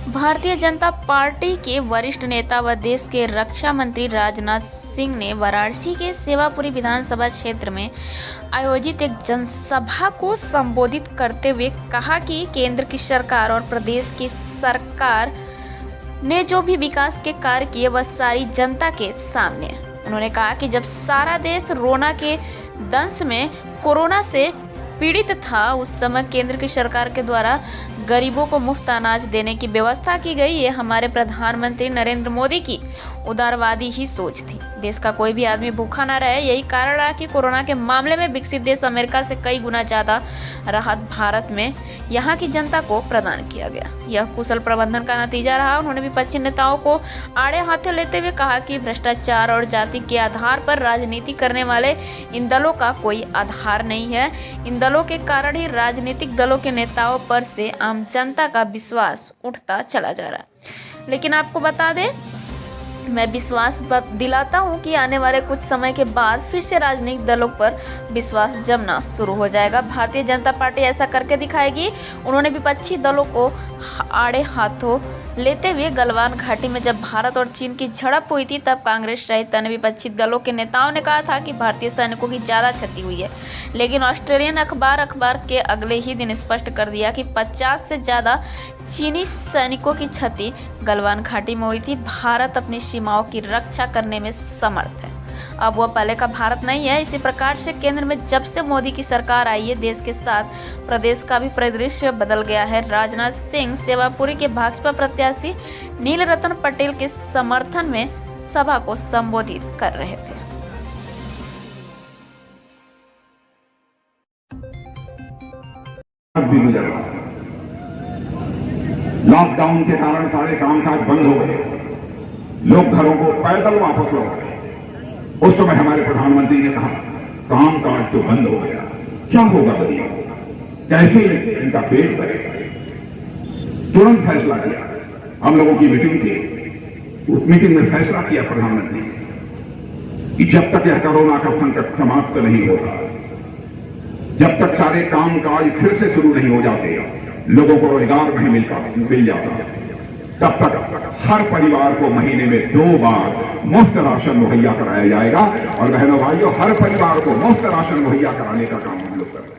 Bharatiya Janata party के वरिष्ठ नेता व देश के रक्षा मंत्री राजनाथ सिंह ने वाराणसी के सेवापुरी विधानसभा क्षेत्र में आयोजित एक जनसभा को संबोधित करते हुए कहा कि केंद्र की सरकार और प्रदेश की सरकार ने जो भी विकास के कार्य किए वह सारी जनता के सामने है। उन्होंने कहा कि जब सारा देश कोरोना के दंश में कोरोना से पीड़ित था, उस समय केंद्र की सरकार के द्वारा गरीबों को मुफ्त अनाज देने की व्यवस्था की गई। ये हमारे प्रधानमंत्री नरेंद्र मोदी की उदारवादी ही सोच थी। देश का कोई भी आदमी भूखा ना रहे, यही कारण रहा कि कोरोना के मामले में विकसित देश अमेरिका से कई गुना ज्यादा राहत भारत में यहाँ की जनता को प्रदान किया गया। यह कुशल प्रबंधन का नतीजा रहा। उन्होंने विपक्षी नेताओं को आड़े हाथों लेते हुए कहा कि भ्रष्टाचार और जाति के आधार पर राजनीति करने वाले इन दलों का कोई आधार नहीं है। इन दलों के कारण ही राजनीतिक दलों के नेताओं पर से आम जनता का विश्वास उठता चला जा रहा है। लेकिन आपको बता दें, मैं विश्वास दिलाता हूं कि आने वाले कुछ समय के बाद फिर से राजनीतिक दलों पर विश्वास जमना शुरू हो जाएगा। भारतीय जनता पार्टी ऐसा करके दिखाएगी। उन्होंने विपक्षी दलों को आड़े हाथों लेते हुए गलवान घाटी में जब भारत और चीन की झड़प हुई थी, तब कांग्रेस सहित अन्य विपक्षी दलों के नेताओं ने कहा था कि भारतीय सैनिकों की ज्यादा क्षति हुई है। लेकिन ऑस्ट्रेलियन अखबार के अगले ही दिन स्पष्ट कर दिया कि 50 से ज्यादा चीनी सैनिकों की क्षति गलवान घाटी में हुई थी। भारत अपनी सीमाओं की रक्षा करने में समर्थ है। अब वह पहले का भारत नहीं है। इसी प्रकार से केंद्र में जब से मोदी की सरकार आई है, देश के साथ प्रदेश का भी परिदृश्य बदल गया है। राजनाथ सिंह सेवापुरी के भाजपा प्रत्याशी नील रतन पटेल के समर्थन में सभा को संबोधित कर रहे थे। लॉकडाउन के कारण सारे कामकाज बंद हो गए, लोग घरों को पैदल वापस लौट गए। उस समय हमारे प्रधानमंत्री ने कहा कामकाज तो बंद हो गया, क्या होगा गरीबों को, कैसे इनका पेट भरेगा। तुरंत फैसला किया। हम लोगों की मीटिंग थी, उस मीटिंग में फैसला किया प्रधानमंत्री ने कि जब तक यह कोरोना का संकट समाप्त नहीं होता, जब तक सारे कामकाज फिर से शुरू नहीं हो जाते, लोगों को रोजगार नहीं मिल जाता, तब तक हर परिवार को महीने में 2 बार मुफ्त राशन मुहैया कराया जाएगा। और बहनों भाइयों, हर परिवार को मुफ्त राशन मुहैया कराने का काम हम लोग करेंगे।